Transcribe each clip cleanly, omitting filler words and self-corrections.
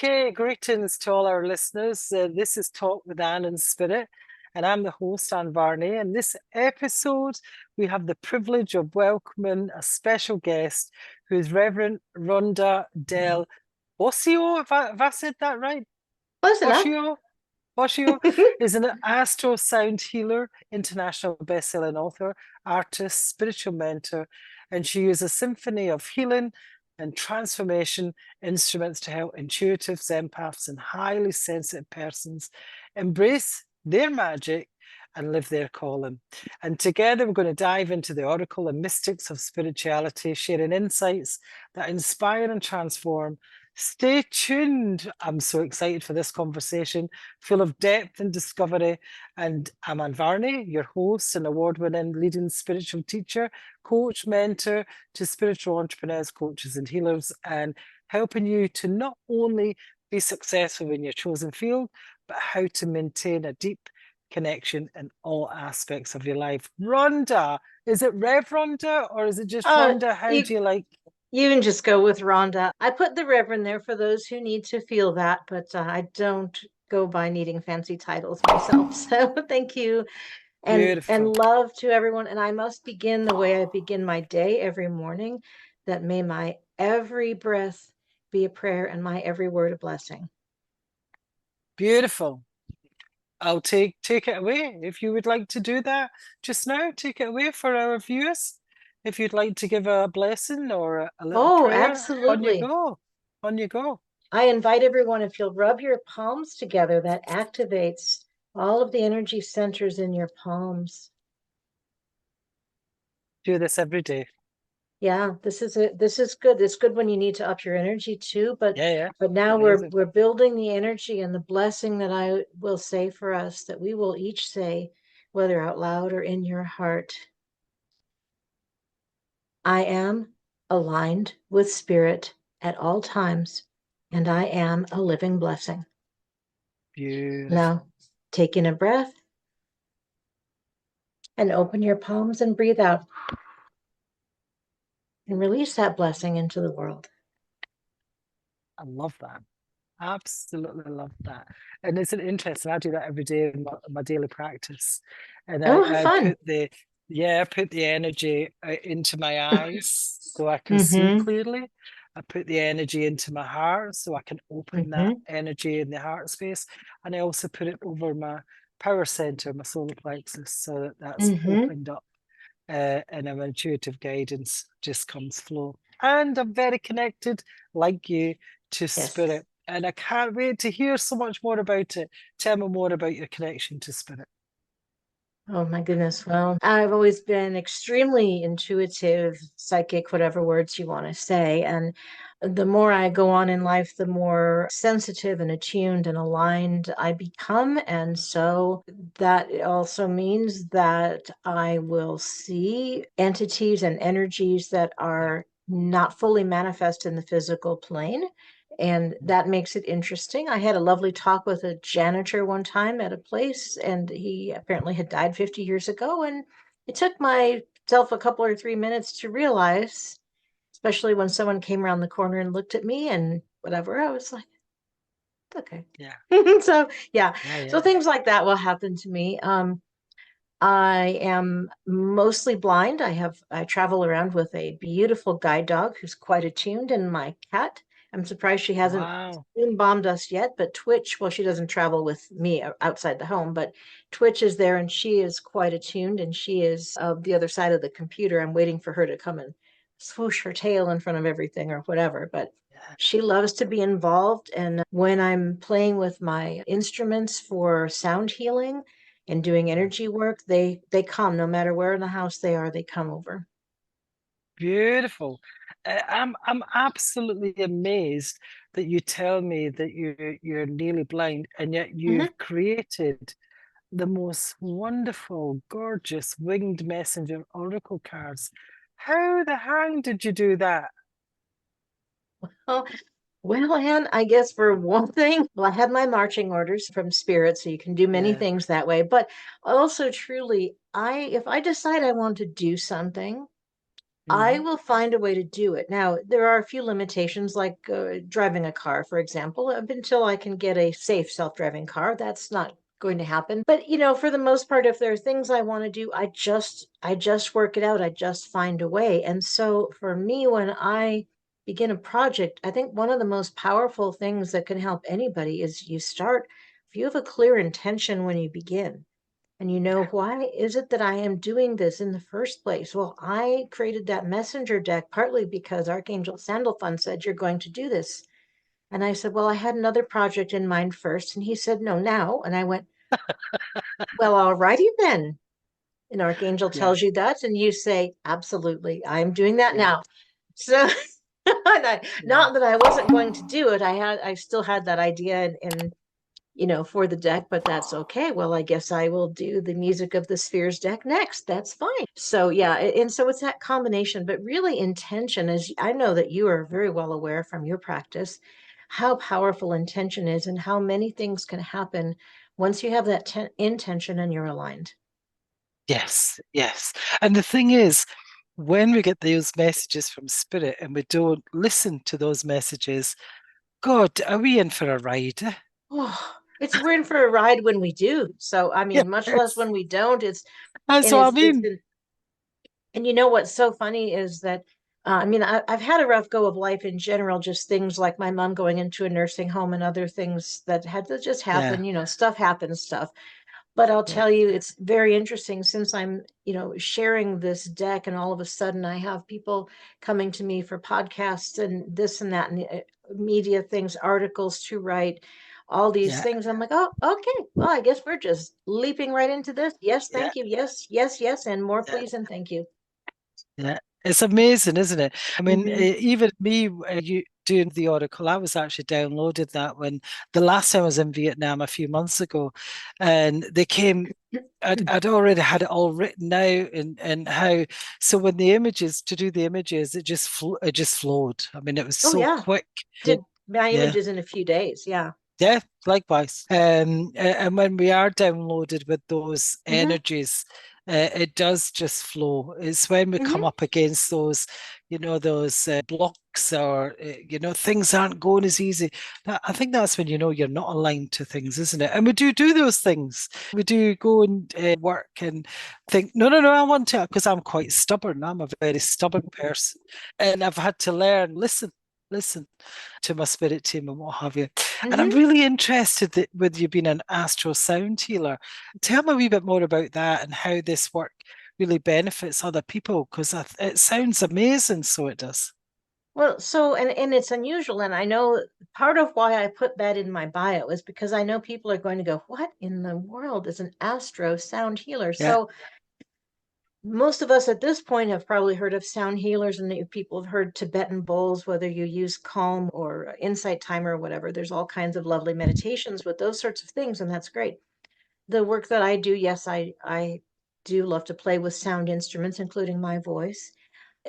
Okay, greetings to all our listeners. This is Talk with Anne and Spirit, and I'm the host, Anne Varney. In this episode, we have the privilege of welcoming a special guest who is Reverend Rhonda Del Boccio. Have I said that right? Close enough. Boccio? Boccio is an Astro sound healer, international best-selling author, artist, spiritual mentor, and she uses a symphony of healing and transformation instruments to help intuitives, empaths, and highly sensitive persons embrace their magic and live their calling. And together we're going to dive into the oracle and mystics of spirituality, sharing insights that inspire and transform. Stay tuned. I'm so excited for this conversation, full of depth and discovery. And I'm Anne Varney, your host and award-winning leading spiritual teacher, coach, mentor to spiritual entrepreneurs, coaches, and healers, and helping you to not only be successful in your chosen field, but how to maintain a deep connection in all aspects of your life. Rhonda, is it Rev Rhonda or is it just Rhonda? How You do you like? you can just go with Rhonda. I put the Reverend there for those who need to feel that, but I don't go by needing fancy titles myself. So thank you, and Beautiful. love to everyone. And I must begin the way I begin my day every morning, that may my every breath be a prayer and my every word a blessing. Beautiful. I'll take it away. If you would like to do that just now, take it away for our viewers. If you'd like to give a blessing or a little Oh, prayer, on you absolutely. go. On you go. I invite everyone, if you'll rub your palms together, that activates all of the energy centers in your palms. Do this every day. Yeah, this is good. It's good when you need to up your energy too, but Yeah. now Amazing. we're building the energy and the blessing that I will say for us, that we will each say, whether out loud or in your heart. I am aligned with spirit at all times, and I am a living blessing. Beautiful. Now, take in a breath and open your palms and breathe out and release that blessing into the world. I love that. Absolutely love that. And isn't it interesting? I do that every day in my daily practice. And Oh, I fun. I put the energy into my eyes so I can see Mm-hmm. clearly. I put the energy into my heart so I can open that Mm-hmm. energy in the heart space. And I also put it over my power center, my solar plexus, so that that's Mm-hmm. opened up and an intuitive guidance just comes flow. And I'm very connected, like you, to Yes. spirit. And I can't wait to hear so much more about it. Tell me more about your connection to spirit. Oh my goodness. Well, I've always been extremely intuitive, psychic, whatever words you want to say. And the more I go on in life, the more sensitive and attuned and aligned I become. And so that also means that I will see entities and energies that Yeah. are not fully manifest in the physical plane. And that makes it interesting. I had a lovely talk with a janitor one time at a place, and he apparently had died 50 years ago. And it took myself a couple or 3 minutes to realize, especially when someone came around the corner and looked at me and whatever, I was like, okay. Yeah. So, yeah. So Yeah. things like that will happen to me. I am mostly blind. I travel around with a beautiful guide dog who's quite attuned, and my cat. I'm surprised she hasn't Wow. spoon bombed us yet, but Twitch, well, she doesn't travel with me outside the home, but Twitch is there and she is quite attuned, and she is the other side of the computer. I'm waiting for her to come and swoosh her tail in front of everything or whatever, but Yeah. she loves to be involved. And when I'm playing with my instruments for sound healing and doing Yeah. energy work, they come no matter where in the house they are, they come over. Beautiful. I'm absolutely amazed that you tell me that you're nearly blind and yet Mhm. you've created the most wonderful, gorgeous winged messenger oracle cards. How the hang did you do that? Oh, well, Anne, I guess for one thing, well, I had my marching orders from spirit, so you can do many Yeah, things that way. But also, truly, if I decide I want to do something, I Mhm. will find a way to do it. Now, there are a few limitations, like driving a car, for example. Up until I can get a safe self-driving car, that's not going to happen. But for the most part, if there are things I want to do, I just work it out. I just find a way. And so for me, when I begin a project, I think one of the most powerful things that can help anybody is if you have a clear intention when you begin, and why is it that I am doing this in the first place? Well, I created that messenger deck partly because Archangel Sandalphon said you're going to do this. And I said, well, I had another project in mind first. And he said, no, now. And I went, well, all righty then. An Archangel Yeah. tells you that, and you say, absolutely, I'm doing that Yeah. now. So Yeah. not that I wasn't going to do it. I still had that idea for the deck, but that's okay. Well, I guess I will do the music of the spheres deck next. That's fine. So, yeah. And so it's that combination, but really intention is, I know that you are very well aware from your practice how powerful intention is and how many things can happen once you have that intention and you're aligned. Yes. Yes. And the thing is, when we get those messages from spirit and we don't listen to those messages, God, are we in for a ride? Oh, we're in for a ride when we do. So, I mean, much less Yes. when we don't. That's And what I it's mean. been. And what's so funny is that, I mean, I've had a rough go of life in general, just things like my mom going into a nursing home and other things that had to just Yeah. happen. Stuff happens, stuff. But I'll Yeah. tell you, it's very interesting since I'm, sharing this deck, and all of a sudden I have people coming to me for podcasts and this and that, and media things, articles to write, all these Yeah. things. I'm like, oh, okay. Well, I guess we're just leaping right into this. Yes, Yeah. thank you. Yes, yes, yes. And more, Yeah. please. And thank you. Yeah, it's amazing, isn't it? I mean, Hmm. even me, you doing the Oracle, I was actually downloaded that when the last time I was in Vietnam a few months ago, and they came. I'd already had it all written out and how. So when the images to do the images, it just flowed. I mean, it was Oh, so yeah. quick. Did my Yeah. images in a few days. Yeah. Yeah, likewise. And when we are downloaded with those Hmm. energies, it does just flow. It's when we come Hmm. up against those, those blocks or, things aren't going as easy. I think that's when you know you're not aligned to things, isn't it? And we do those things. We do go and work and think, no, no, no, I want to, because I'm quite stubborn. I'm a very stubborn person. And I've had to learn, listen to my spirit team and what have you. And I'm Hmm. really interested that with you being an astro sound healer. Tell me a wee bit more about that and how this work really benefits other people because it sounds amazing. So it does. Well, so and it's unusual, and I know part of why I put that in my bio is because I know people are going to go, "What in the world is an astro sound healer?" Yeah. So most of us at this point have probably heard of sound healers, and people have heard Tibetan bowls, whether you use Calm or Insight Timer or whatever. There's all kinds of lovely meditations with those sorts of things, and that's great. The work that I do, yes, I do love to play with sound instruments, including my voice.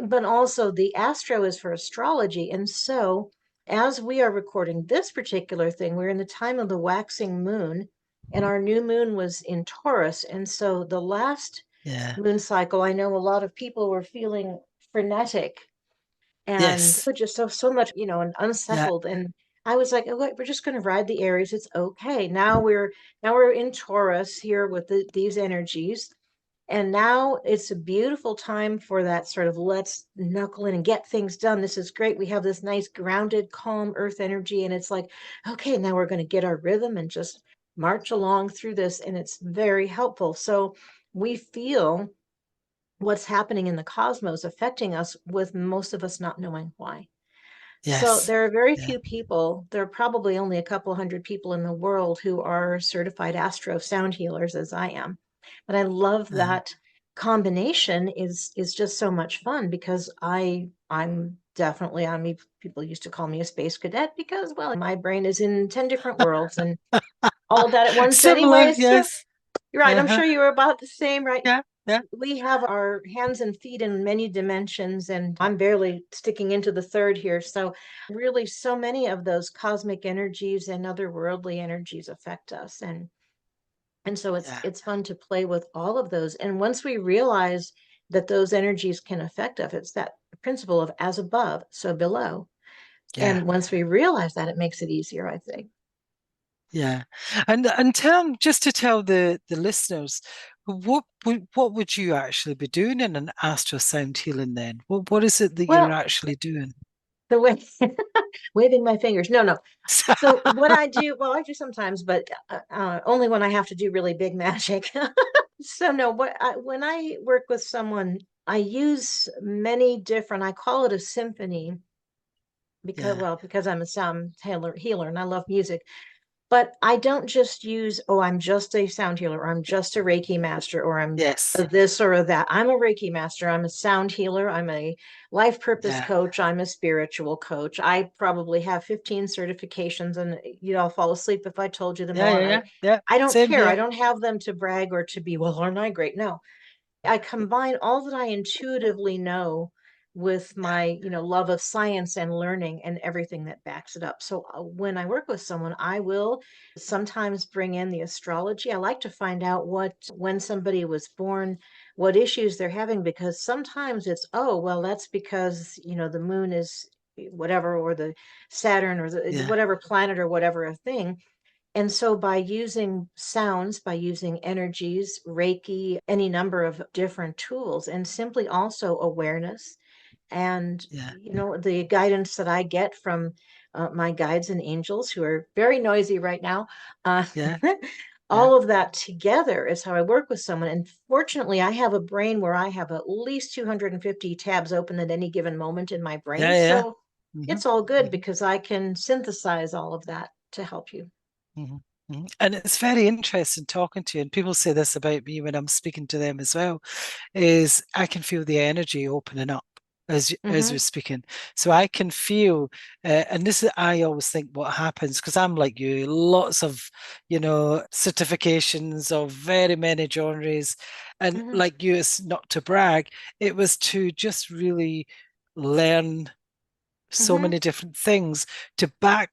But also the astro is for astrology. And so as we are recording this particular thing, we're in the time of the waxing moon, and our new moon was in Taurus. And so the last Yeah. moon cycle, I know a lot of people were feeling frenetic and Yes. just so much, and Yeah. unsettled. And I was like, oh, wait, we're just going to ride the Aries. It's okay. Now we're in Taurus here with these energies. And now it's a beautiful time for that sort of let's knuckle in and get things done. This is great. We have this nice grounded, calm earth energy. And it's like, okay, now we're going to get our rhythm and just march along through this. And it's very helpful. So we feel what's happening in the cosmos affecting us, with most of us not knowing why. So Yes. there are very Yeah. few people. There are probably only a couple hundred people in the world who are certified astro sound healers, as I am. But I love Uh, that combination is just so much fun because I'm definitely, I mean, people used to call me a space cadet because, well, my brain is in 10 different worlds and all of that at once Similar. anyway. So Yes. you're right. I'm Uh-huh. sure you were about the same, right? Yeah. Yeah. We have our hands and feet in many dimensions, and I'm barely sticking into the third here. So, really, so many of those cosmic energies and otherworldly energies affect us, and so it's Yeah. it's fun to play with all of those. And once we realize that those energies can affect us. It's that principle of as above, so below. Yeah. And once we realize that, it makes it easier, I think. Yeah. And tell just to tell the listeners, what would you actually be doing in an astral sound healing then? What is it that you're Well, actually doing? the way waving my fingers. No, no. So what I do, well, I do sometimes, but only when I have to do really big magic. So no, when I work with someone, I use many different, I call it a symphony because, Yeah. well, because I'm a sound healer and I love music. But I don't just use, oh, I'm just a sound healer, or I'm just a Reiki master, or I'm a Yes. this or a that. I'm a Reiki master. I'm a sound healer. I'm a life purpose Yeah. coach. I'm a spiritual coach. I probably have 15 certifications, and I'll fall asleep if I told you them Yeah, all. yeah, And yeah, yeah. I don't Same care. I here. don't have them to brag or to be, well, aren't I great? No, I combine all that I intuitively know with my, love of science and learning and everything that backs it up. So when I work with someone, I will sometimes bring in the astrology. I like to find out when somebody was born, what issues they're having, because sometimes it's, oh, well, that's because, the moon is whatever, or the Saturn, or the Yeah. whatever planet or whatever a thing. And so by using sounds, by using energies, Reiki, any number of different tools, and simply also awareness and, Yeah. the guidance that I get from my guides and angels, who are very noisy right now. Uh, Yeah. Yeah. all of that together is how I work with someone. And fortunately, I have a brain where I have at least 250 tabs open at any given moment in my brain. Yeah, yeah. So Hmm. it's all good Hmm. because I can synthesize all of that to help you. Hmm. Hmm. And it's very interesting talking to you. And people say this about me when I'm speaking to them as well, is I can feel the energy opening up as we're Hmm. speaking. So I can feel, and this is I always think what happens because I'm like you, lots of certifications of very many genres, and Hmm. like you, it's not to brag, it was to just really learn so Hmm. many different things to back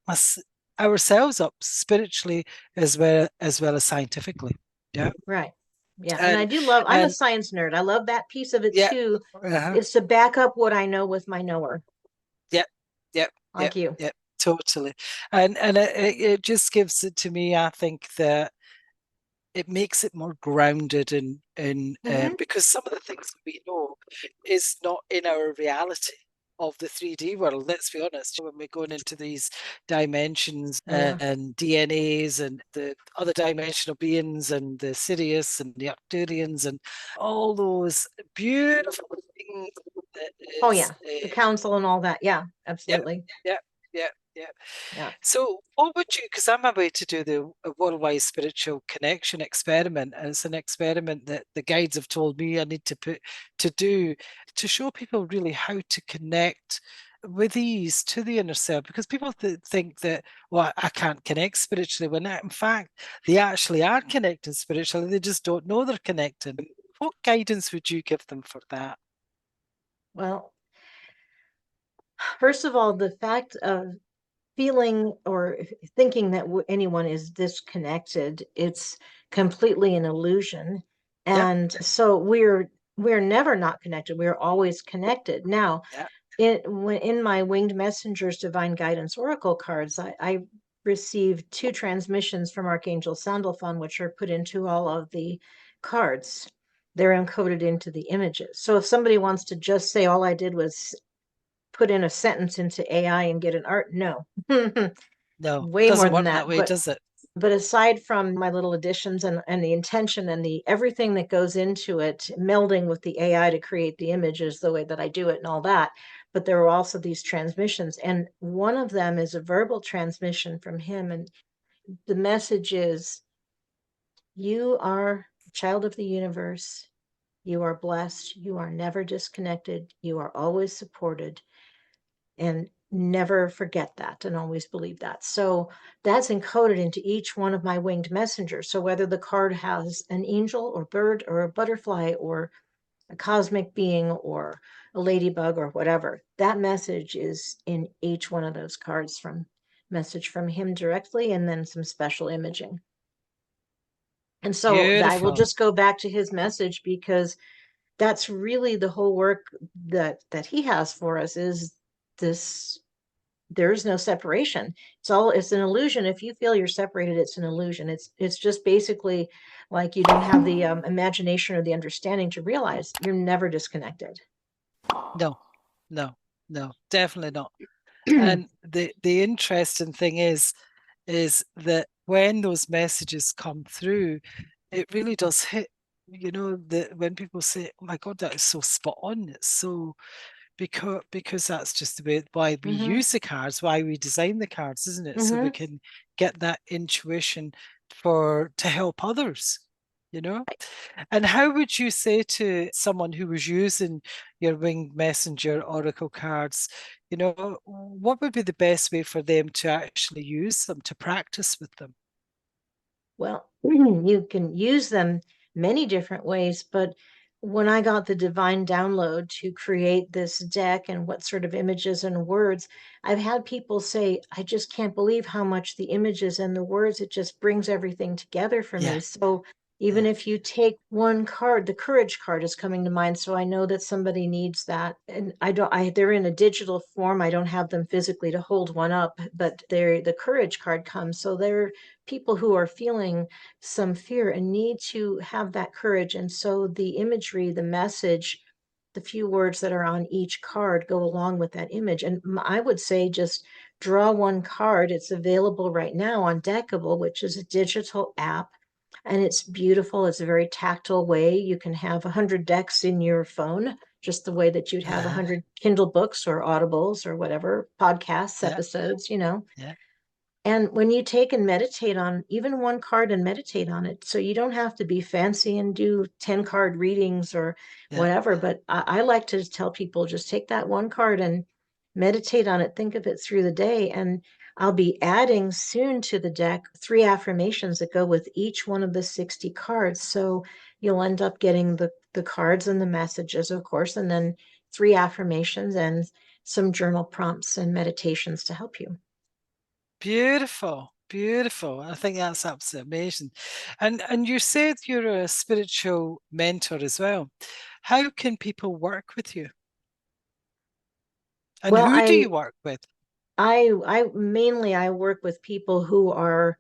ourselves up spiritually as well as scientifically. Yeah. Right. Yeah. And I And do love, I'm a and science nerd. I love that piece of it yeah. too. Uh-huh. It's to back up what I know with my knower, Yep, yep, yep, like you. yep, totally. And it just gives it to me, I think that it makes it more grounded in Hmm. because some of the things that we know is not in our reality of the 3D world. Let's be honest, when we're going into these dimensions Oh, yeah. and DNAs and the other dimensional beings and the Sirius and the Arcturians and all those beautiful things that Oh, is yeah. The council and all that. Yeah, yeah, absolutely. yeah, yeah, yeah. Yeah. So, what would you? Because I'm about to do the worldwide spiritual connection experiment, and it's an experiment that the guides have told me I need to do to show people really how to connect with ease to the inner self. Because people think that, well, I can't connect spiritually, when in fact they actually are connecting spiritually. They just don't know they're connecting. What guidance would you give them for that? Well, first of all, the fact of feeling or thinking that anyone is disconnected, it's completely an illusion. Yep, And so we're never not connected. We're always connected. Now, yeah, in my winged messengers divine guidance oracle cards, I received two transmissions from Archangel Sandalphon, which are put into all of the cards. They're encoded into the images. So if somebody wants to just say all I did was put in a sentence into AI and get an art, no. no, Way more doesn't than work that. that way, does it? But aside from my little additions and the intention and the everything that goes into it, melding with the AI to create the images the way that I do it and all that. But there are also these transmissions. And one of them is a verbal transmission from him. And the message is, you are a child of the universe. You are blessed. You are never disconnected. You are always supported. And never forget that and always believe that. So that's encoded into each one of my winged messengers. So whether the card has an angel or bird or a butterfly or a cosmic being or a ladybug or whatever, that message is in each one of those cards, from message from him directly and then some special imaging. And so I will Beautiful. just go back to his message because that's really the whole work that he has for us is this. There's no separation. It's an illusion. If you feel you're separated, it's an illusion. It's just basically like you don't have the imagination or the understanding to realize you're never disconnected. No, no, no, definitely not. And the interesting thing is that when those messages come through, it really does hit, that when people say, oh my God, that is so spot on. It's so because that's just the way why we Mm-hmm. use the cards, why we design the cards, isn't it? So we Mm-hmm. can get that intuition for to help others, you know? And how would you say to someone who was using your winged messenger oracle cards, what would be the best way for them to actually use them, to practice with them? Well, you can use them many different ways, but when I got the divine download to create this deck and what sort of images and words, I've had people say, I just can't believe how much the images and the words, it just brings everything together for Yeah, me. So even yeah, if you take one card, the courage card is coming to mind. So I know that somebody needs that. And they're in a digital form. I don't have them physically to hold one up, but the courage card comes. So they're people who are feeling some fear and need to have that courage. And so the imagery, the message, the few words that are on each card go along with that image. And I would say just draw one card. It's available right now on Deckable, which is a digital app. And it's beautiful. It's a very tactile way. You can have 100 decks in your phone, just the way that you'd have uh, 100 Kindle books or Audibles or whatever, podcasts, yeah, episodes. yeah, And when you take and meditate on even one card and meditate on it, so you don't have to be fancy and do 10 card readings or yeah. whatever, but I like to tell people just take that one card and meditate on it, think of it through the day. And I'll be adding soon to the deck 3 affirmations that go with each one of the 60 cards. So you'll end up getting the cards and the messages, of course, and then 3 affirmations and some journal prompts and meditations to help you. Beautiful, beautiful. I think that's absolutely amazing. And you said you're a spiritual mentor as well. How can people work with you? And Well, who do you work with? I work with people who are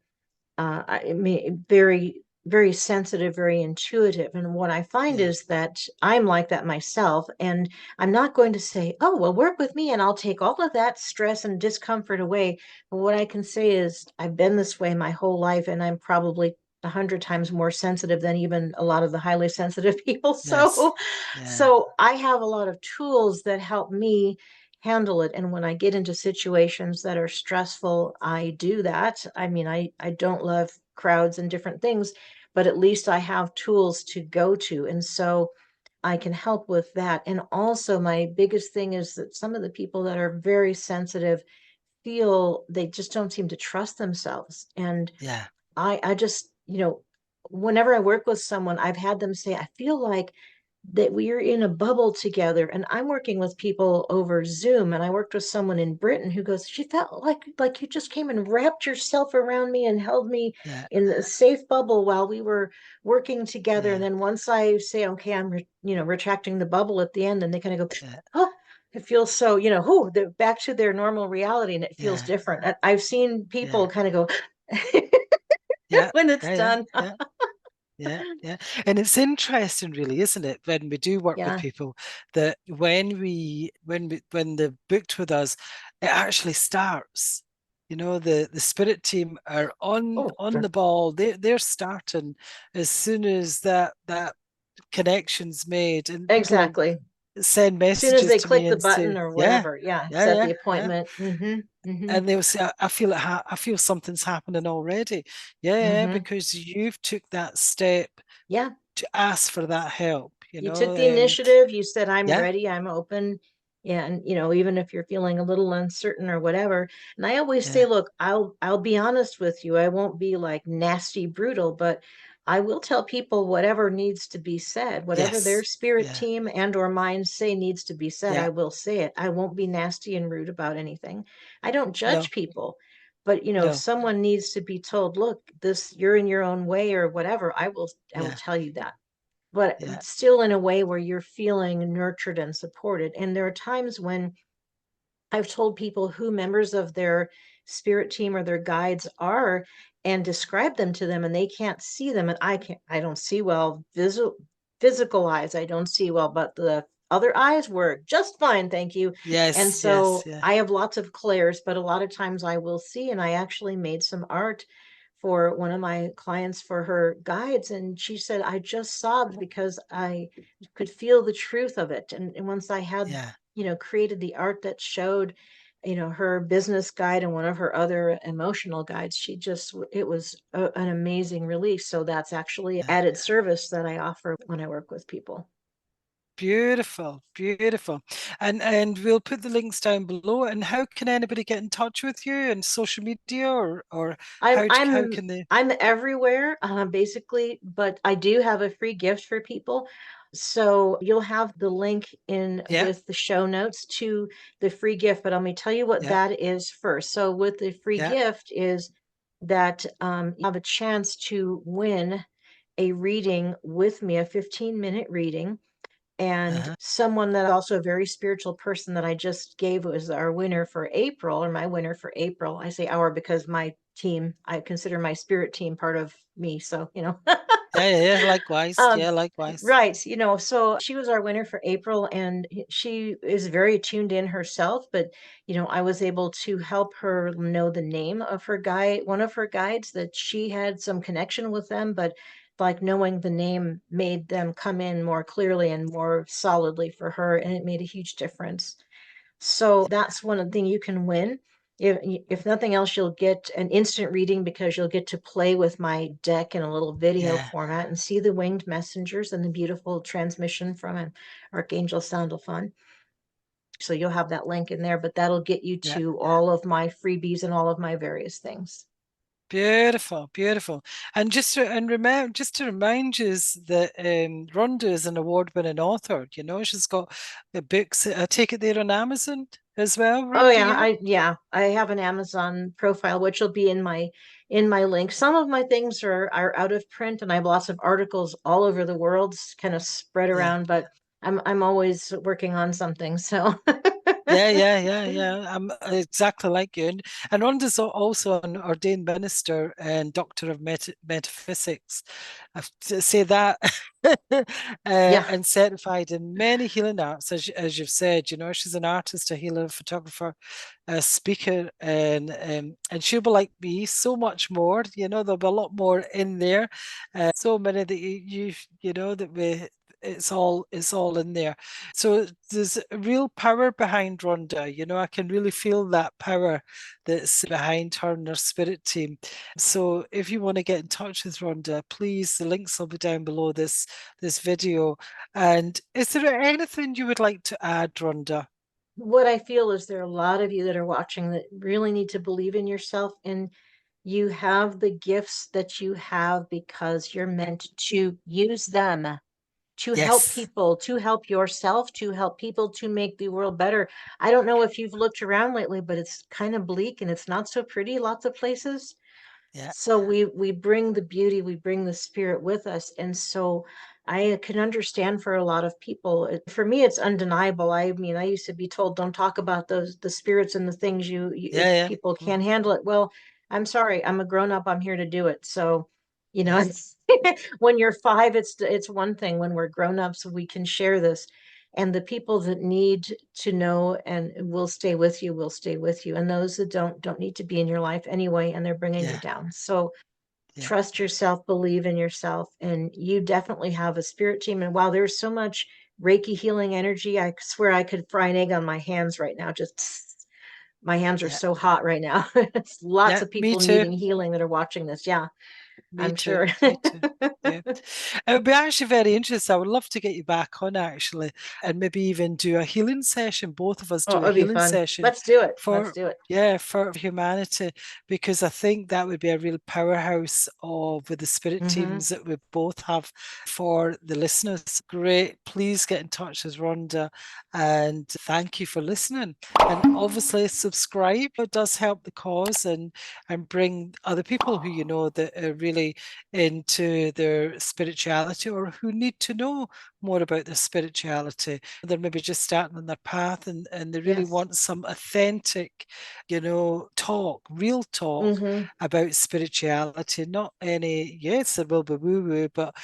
I mean, very, very sensitive, very intuitive. And what I find Yeah, is that I'm like that myself. And I'm not going to say, oh, well, work with me and I'll take all of that stress and discomfort away. But what I can say is I've been this way my whole life, and I'm probably 100 times more sensitive than even a lot of the highly sensitive people. yes, So, yeah, so I have a lot of tools that help me handle it. And when I get into situations that are stressful, I do that. I mean, I don't love crowds and different things, but at least I have tools to go to. And so I can help with that. And also, my biggest thing is that some of the people that are very sensitive feel they just don't seem to trust themselves. And yeah, I just, whenever I work with someone, I've had them say, I feel like that we're in a bubble together. And I'm working with people over Zoom, and I worked with someone in Britain who goes, she felt like you just came and wrapped yourself around me and held me yeah, in a safe bubble while we were working together. And yeah, then once I say, okay, retracting the bubble at the end, and they kind of go, yeah, oh, it feels so, they're back to their normal reality, and it feels yeah, different. I've seen yeah, people kind of go yeah, when it's yeah, yeah, done. yeah. Yeah, yeah. And it's interesting really, isn't it, when we do work with Yeah. people that when they've booked with us, it actually starts. The spirit team are on Oh, on sure. the ball. They're starting as soon as that connection's made and people Exactly. send As soon as messages they to me click the and say, button or yeah, whatever, yeah, yeah, set the yeah, yeah, appointment. Mm-hmm. and they'll say, I feel I feel something's happening already. Yeah, yeah, Mm-hmm. because you've took that step Yeah. to ask for that help, You took the initiative. You said, I'm yeah, ready, I'm open. Yeah, and even if you're feeling a little uncertain or whatever. And I always say, yeah, look, I'll be honest with you. I won't be like nasty, brutal, but I will tell people whatever needs to be said, whatever their yes, spirit yeah, team and or mine say needs to be said, yeah, I will say it. I won't be nasty and rude about anything. I don't no, judge people. But if no, someone needs to be told, look, this you're in your own way or whatever, I will yeah, tell you that but yeah, still in a way where you're feeling nurtured and supported. And there are times when I've told people who members of their spirit team or their guides are and describe them to them, and they can't see them. And I don't see well physical eyes. I don't see well, but the other eyes work just fine. Thank you. And yes, yes, so yeah, I have lots of clairs, but a lot of times I will see, and I actually made some art for one of my clients for her guides. And she said, I just sobbed because I could feel the truth of it. And once I had, yeah, created the art that showed, her business guide and one of her other emotional guides, it was an amazing relief. So that's actually yeah. added service that I offer when I work with people. Beautiful, beautiful. And we'll put the links down below. And how can anybody get in touch with you and social media or I'm how I'm can they? I'm everywhere, basically, but I do have a free gift for people. So you'll have the link in Yeah, with the show notes to the free gift, but let me tell you what yeah, that is first. So with the free yeah, gift is that you have a chance to win a reading with me, a 15-minute reading. And uh-huh, someone that also a very spiritual person that I just gave was our winner for April, or my winner for April. I say our because my team, I consider my spirit team part of me. So, yeah, yeah, yeah. Likewise, um, yeah, likewise. right. So she was our winner for April, and she is very tuned in herself. But, I was able to help her know the name of her guide, one of her guides, that she had some connection with them, but like knowing the name made them come in more clearly and more solidly for her, and it made a huge difference. So that's one of the things you can win. If nothing else, you'll get an instant reading because you'll get to play with my deck in a little video Yeah, format and see the winged messengers and the beautiful transmission from an Archangel Sandalphon. So you'll have that link in there, but that'll get you yeah. to all of my freebies and all of my various things. Beautiful, beautiful. And just to remind you that Rhonda is an award-winning author. She's got books. I take it they're on Amazon as well, Oh Rhonda, yeah, yeah? I have an Amazon profile which will be in my link. Some of my things are out of print, and I have lots of articles all over the world kind of spread Yeah. around, but I'm always working on something. So Yeah, yeah, yeah, yeah. I'm exactly like you. And Rhonda's also an ordained minister and doctor of metaphysics. I have to say that. yeah. And certified in many healing arts, as you've said. She's an artist, a healer, photographer, a speaker, and she'll be like me, so much more. There'll be a lot more in there. So many that that it's all in there. So there's a real power behind Rhonda. I can really feel that power that's behind her and her spirit team. So if you want to get in touch with Rhonda, please, the links will be down below this video. And is there anything you would like to add, Rhonda? What I feel is there are a lot of you that are watching that really need to believe in yourself, and you have the gifts that you have because you're meant to use them to help Yes. people, to help yourself, to help people, to make the world better. I don't know if you've looked around lately, but it's kind of bleak and it's not so pretty lots of places. Yeah. So we bring the beauty, we bring the spirit with us. And so I can understand for a lot of people. For me, it's undeniable. I mean, I used to be told, don't talk about the spirits and the things Yeah. if Yeah. people Mm, can't handle it. Well, I'm sorry, I'm a grown up. I'm here to do it. So, yeah. it's when you're five, it's one thing. When we're grown ups, we can share this. And the people that need to know and will stay with you will stay with you. And those that don't need to be in your life anyway, and they're bringing you Yeah. down. So Yeah. trust yourself, believe in yourself, and you definitely have a spirit team. And while there's so much Reiki healing energy, I swear I could fry an egg on my hands right now. Just my hands are Yeah. so hot right now. It's lots Yeah. of Me people too. needing healing that are watching this. Yeah, Me I'm too. sure. Me too. Yeah. It would be actually very interesting. I would love to get you back on actually, and maybe even do a healing session. Both of us Oh, do a it'd be healing fun. session Let's do it. Let's for, do it. yeah, for humanity, because I think that would be a real powerhouse of with the spirit Hmm. teams that we both have for the listeners. Great. Please get in touch with Rhonda, and thank you for listening. And obviously subscribe. It does help the cause and bring other people who that are really really into their spirituality or who need to know more about their spirituality. They're maybe just starting on their path and they really Yes. want some authentic, talk, real talk about spirituality, not any, yes, there will be woo-woo, but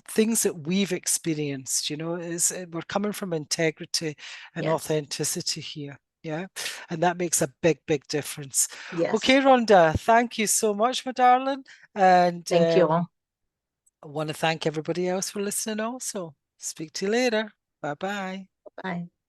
things that we've experienced, we're coming from integrity and Yes. authenticity here. Yeah. And that makes a big, big difference. Yes. Okay, Rhonda, thank you so much, my darling. And Thank you all. I want to thank everybody else for listening also. Speak to you later. Bye bye. Bye.